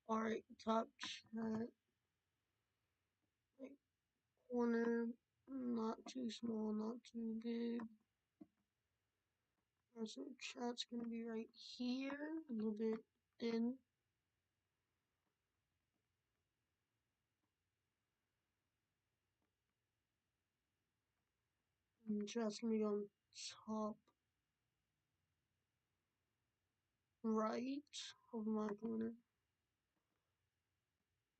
Alright, top chat, like corner, not too small, not too big. So chat's gonna be right here, a little bit thin. And chat's gonna be on top right of my corner.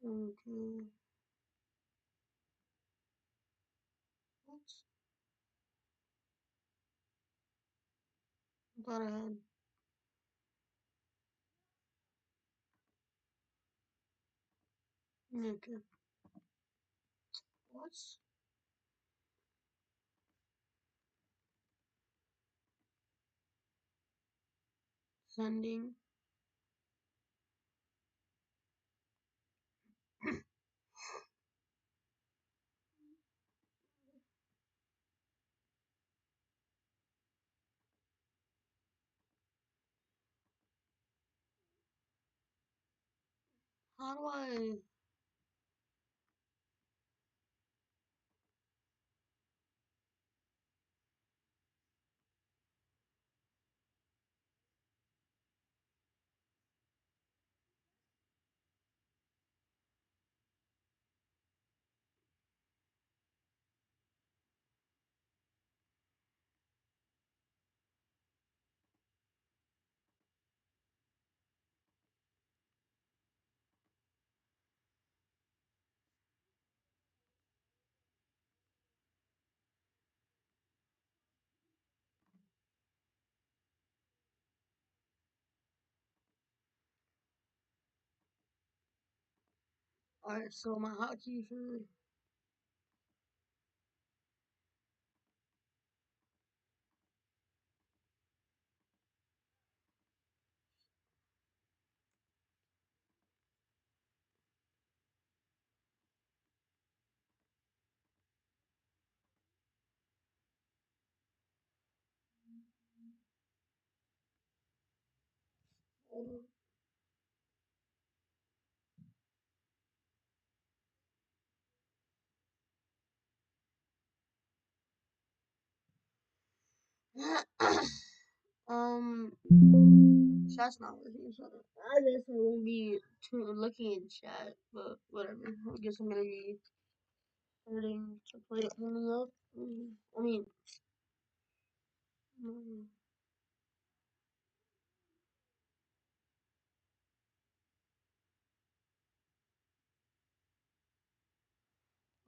Okay. What? Thought I had. Okay. What? Sending. How do I? Alright, so my hotkey for um chat's not working, so I guess I won't be too looking in chat, but whatever. I guess I'm gonna be starting to play it only up. I mean, mm,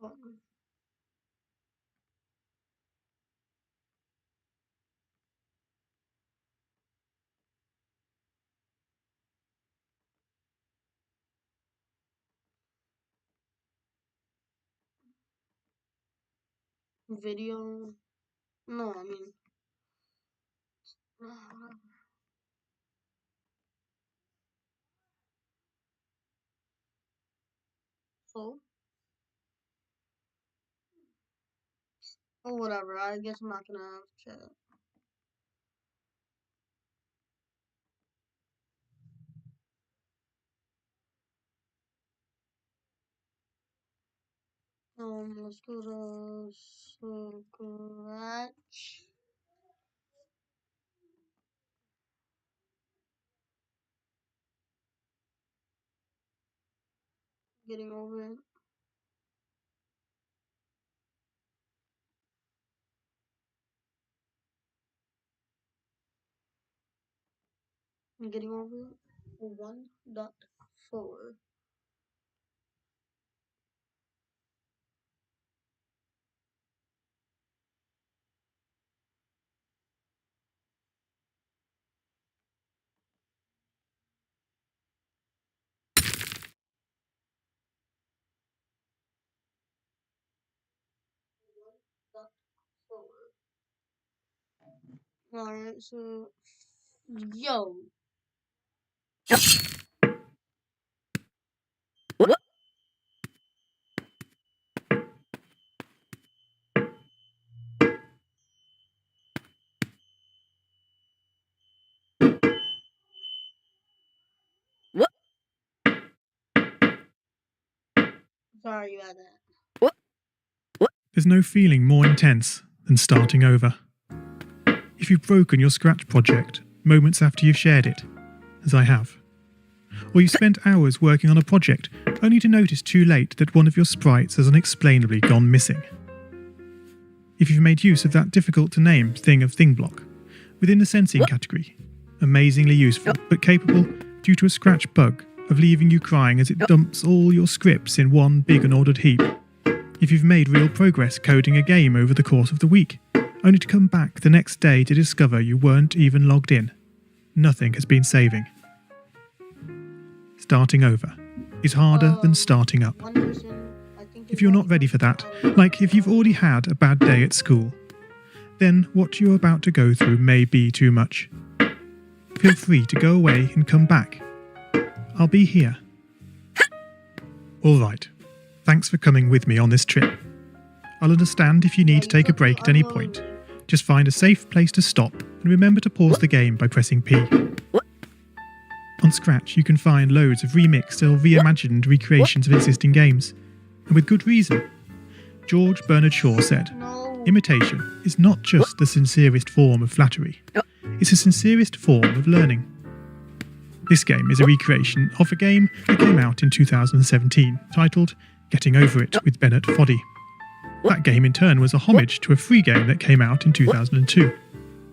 um, video. No, I mean, so or whatever. I guess I'm not gonna have chat. Let's go to scratch. Getting over it. Getting over it. 1.4. Alright, so yo. sorry about that. There's no feeling more intense than starting over. If you've broken your Scratch project moments after you've shared it, as I have, or you spent hours working on a project only to notice too late that one of your sprites has unexplainably gone missing. If you've made use of that difficult-to-name thing of thing block within the sensing category, amazingly useful but capable, due to a Scratch bug, of leaving you crying as it dumps all your scripts in one big unordered heap. If you've made real progress coding a game over the course of the week, only to come back the next day to discover you weren't even logged in, nothing has been saving. Starting over is harder than starting up. If you're not ready for that, like if you've already had a bad day at school, then what you're about to go through may be too much. Feel free to go away and come back. I'll be here. Alright, thanks for coming with me on this trip. I'll understand if you need to take a break at any point. Just find a safe place to stop and remember to pause the game by pressing P. On Scratch you can find loads of remixed or reimagined recreations of existing games, and with good reason. George Bernard Shaw said, "Imitation is not just the sincerest form of flattery, it's the sincerest form of learning." This game is a recreation of a game that came out in 2017, titled Getting Over It with Bennett Foddy. That game in turn was a homage to a free game that came out in 2002.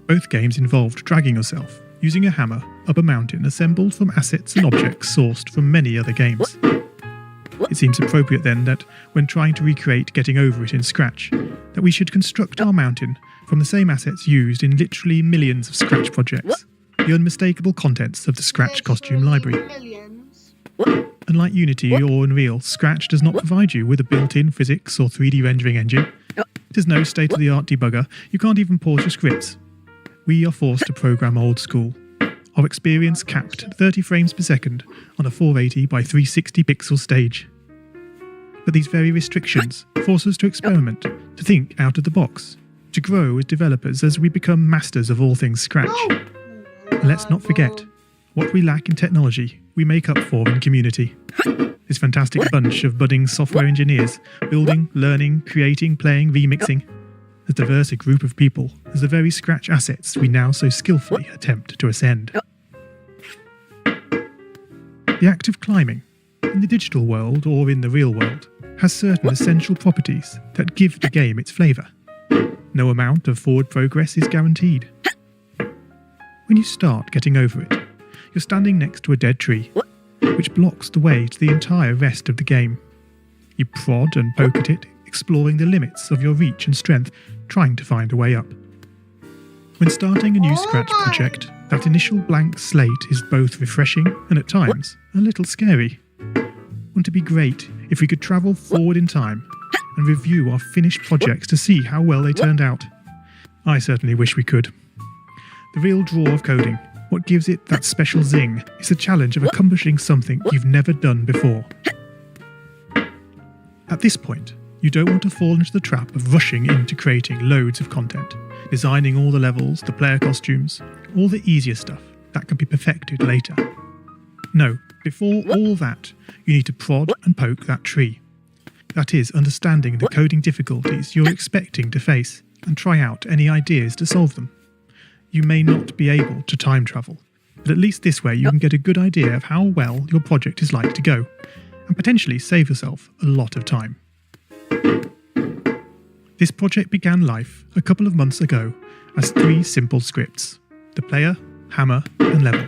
Both games involved dragging yourself, using a hammer, up a mountain assembled from assets and objects sourced from many other games. It seems appropriate then that, when trying to recreate Getting Over It in Scratch, that we should construct our mountain from the same assets used in literally millions of Scratch projects, the unmistakable contents of the Scratch costume library. Unlike Unity or Unreal, Scratch does not provide you with a built-in physics or 3D rendering engine. There's no state-of-the-art debugger, you can't even pause your scripts. We are forced to program old school. Our experience capped at 30 frames per second on a 480 by 360 pixel stage. But these very restrictions force us to experiment, to think out of the box, to grow as developers as we become masters of all things Scratch. And let's not forget, what we lack in technology, we make up for in community. This fantastic bunch of budding software engineers, building, learning, creating, playing, remixing, as diverse a group of people as the very Scratch assets we now so skillfully attempt to ascend. The act of climbing, in the digital world or in the real world, has certain essential properties that give the game its flavour. No amount of forward progress is guaranteed. When you start Getting Over It, you're standing next to a dead tree, which blocks the way to the entire rest of the game. You prod and poke at it, exploring the limits of your reach and strength, trying to find a way up. When starting a new Scratch project, that initial blank slate is both refreshing and at times a little scary. Wouldn't it be great if we could travel forward in time and review our finished projects to see how well they turned out? I certainly wish we could. The real draw of coding, what gives it that special zing, is the challenge of accomplishing something you've never done before. At this point, you don't want to fall into the trap of rushing into creating loads of content, designing all the levels, the player costumes, all the easier stuff that can be perfected later. No, before all that, you need to prod and poke that tree. That is, understanding the coding difficulties you're expecting to face and try out any ideas to solve them. You may not be able to time travel, but at least this way you can get a good idea of how well your project is like to go, and potentially save yourself a lot of time. This project began life a couple of months ago as 3 simple scripts: the player, hammer, and level.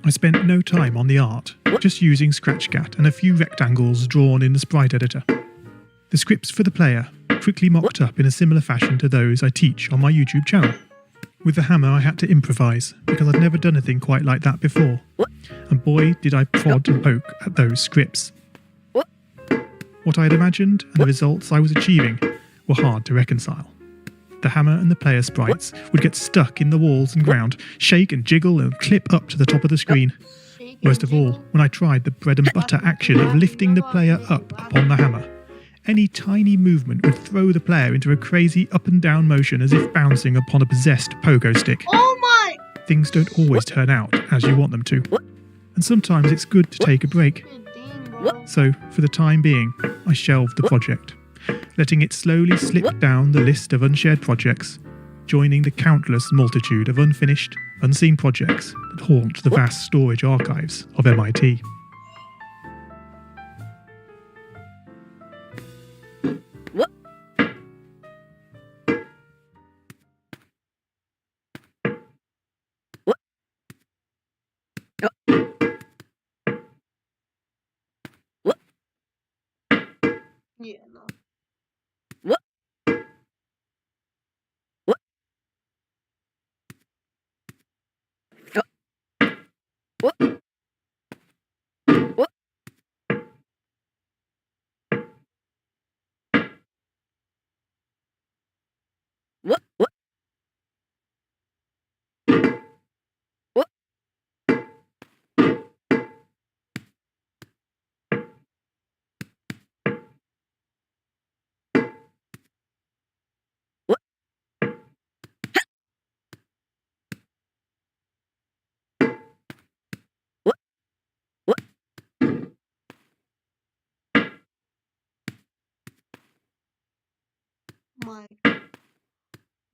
I spent no time on the art, just using scratchcat and a few rectangles drawn in the sprite editor. The scripts for the player quickly mocked up in a similar fashion to those I teach on my YouTube channel. With the hammer I had to improvise, because I'd never done anything quite like that before, and boy did I prod and poke at those scripts. What I had imagined and the results I was achieving were hard to reconcile. The hammer and the player sprites would get stuck in the walls and ground, shake and jiggle and clip up to the top of the screen. Worst of all, when I tried the bread and butter action of lifting the player up upon the hammer, any tiny movement would throw the player into a crazy up and down motion as if bouncing upon a possessed pogo stick. Oh my! Things don't always turn out as you want them to, and sometimes it's good to take a break. So, for the time being, I shelved the project, letting it slowly slip down the list of unshared projects, joining the countless multitude of unfinished, unseen projects that haunt the vast storage archives of MIT. Yeah, no.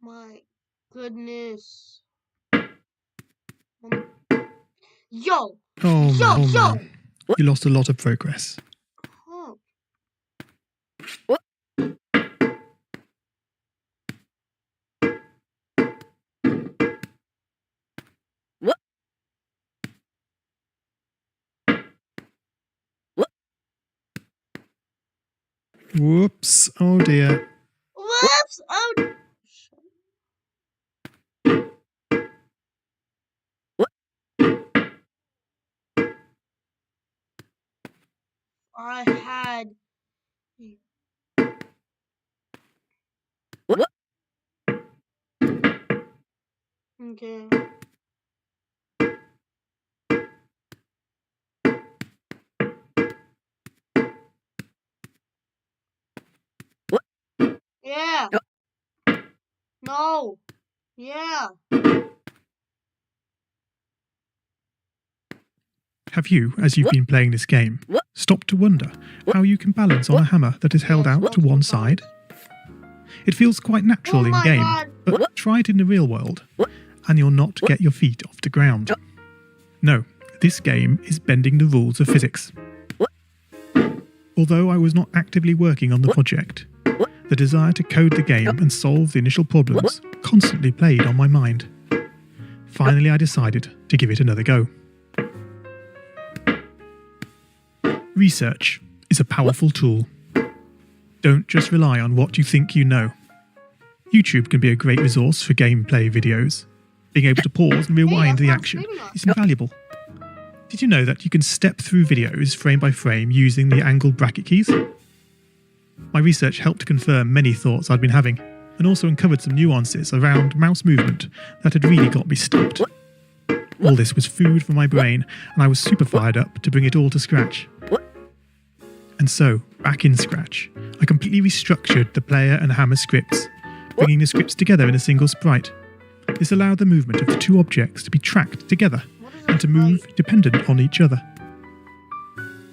My goodness. Yo! Oh Yo! man, you lost a lot of progress. Huh. Whoops, oh dear. Whoops! Oh! I had... Okay. Yeah! No! Yeah! Have you, as you've been playing this game, stopped to wonder how you can balance on a hammer that is held Yes, out to one multiple side? times. It feels quite natural Oh in my game, God. but try it in the real world, and you'll not get your feet off the ground. No, this game is bending the rules of physics. Although I was not actively working on the project, the desire to code the game and solve the initial problems constantly played on my mind. Finally, I decided to give it another go. Research is a powerful tool. Don't just rely on what you think you know. YouTube can be a great resource for gameplay videos. Being able to pause and rewind that's the what I'm action screaming on. is invaluable. Did you know that you can step through videos frame by frame using the angled bracket keys? My research helped confirm many thoughts I'd been having, and also uncovered some nuances around mouse movement that had really got me stumped. All this was food for my brain, and I was super fired up to bring it all to scratch. And so, back in Scratch, I completely restructured the player and hammer scripts, bringing the scripts together in a single sprite. This allowed the movement of the two objects to be tracked together and to move dependent on each other.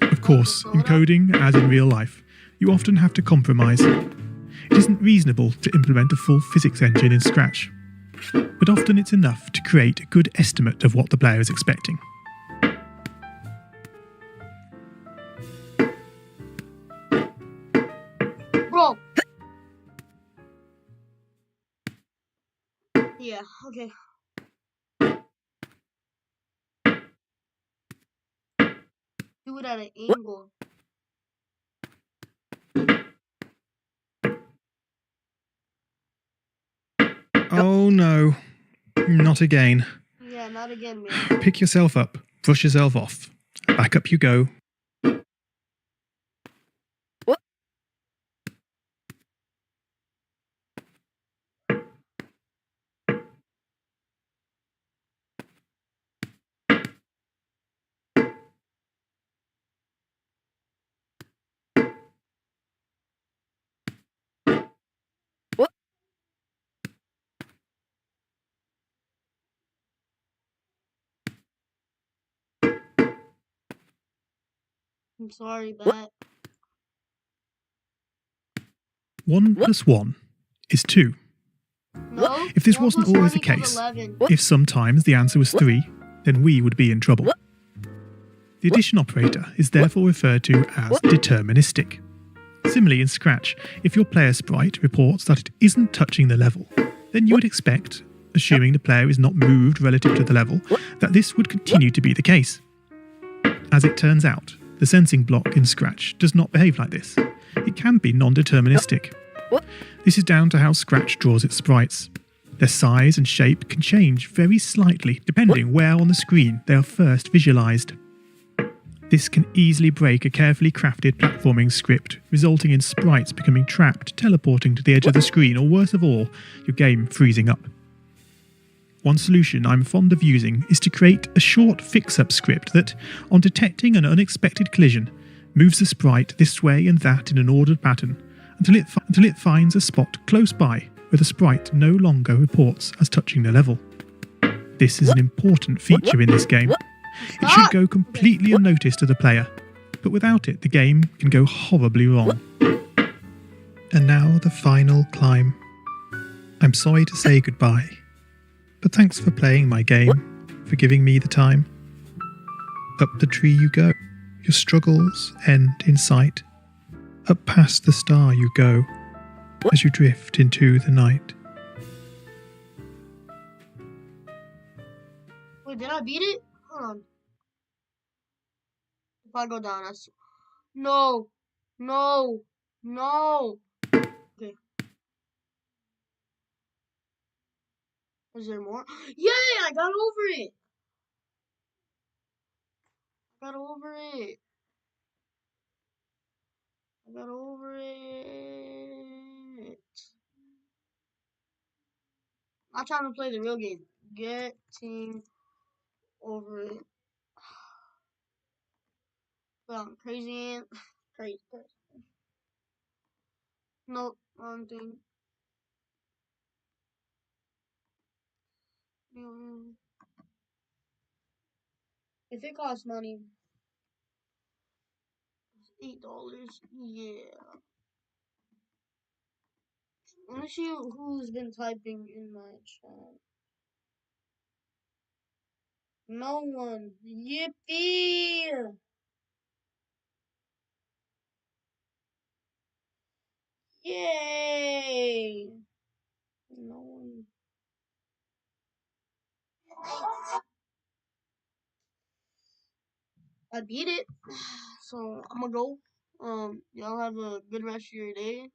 Of course, in coding, as in real life, you often have to compromise. It isn't reasonable to implement a full physics engine in Scratch, but often it's enough to create a good estimate of what the player is expecting. Bro! Yeah, okay. Do it at an angle. Oh no, not again. Yeah, not again, man. Pick yourself up, brush yourself off. Back up you go. I'm sorry, Bat. 1 plus 1 is 2. No. If this 1 wasn't plus always 1 the equals case, 11. if sometimes the answer was 3, then we would be in trouble. The addition operator is therefore referred to as deterministic. Similarly in Scratch, if your player sprite reports that it isn't touching the level, then you would expect, assuming the player is not moved relative to the level, that this would continue to be the case. As it turns out, the sensing block in Scratch does not behave like this. It can be non-deterministic. This is down to how Scratch draws its sprites. Their size and shape can change very slightly depending where on the screen they are first visualized. This can easily break a carefully crafted platforming script, resulting in sprites becoming trapped, teleporting to the edge of the screen, or worse of all, your game freezing up. One solution I'm fond of using is to create a short fix-up script that, on detecting an unexpected collision, moves the sprite this way and that in an ordered pattern until it finds a spot close by where the sprite no longer reports as touching the level. This is an important feature in this game. It should go completely unnoticed to the player, but without it the game can go horribly wrong. And now the final climb. I'm sorry to say goodbye, but thanks for playing my game, for giving me the time. Up the tree you go, your struggles end in sight. Up past the star you go, as you drift into the night. Wait, did I beat it? Hold on. If I go down, that's... No. No. No. Okay. Is there more? Yay! I got over it! I got over it. I got over it. I'm trying to play the real game. Getting over it. But I'm crazy and crazy. Nope, wrong thing. If it costs money, it's $8. Yeah. Let me see who's been typing in my chat. No one. Yippee! Yay! No one. I beat it. So I'm gonna go. Y'all have a good rest of your day.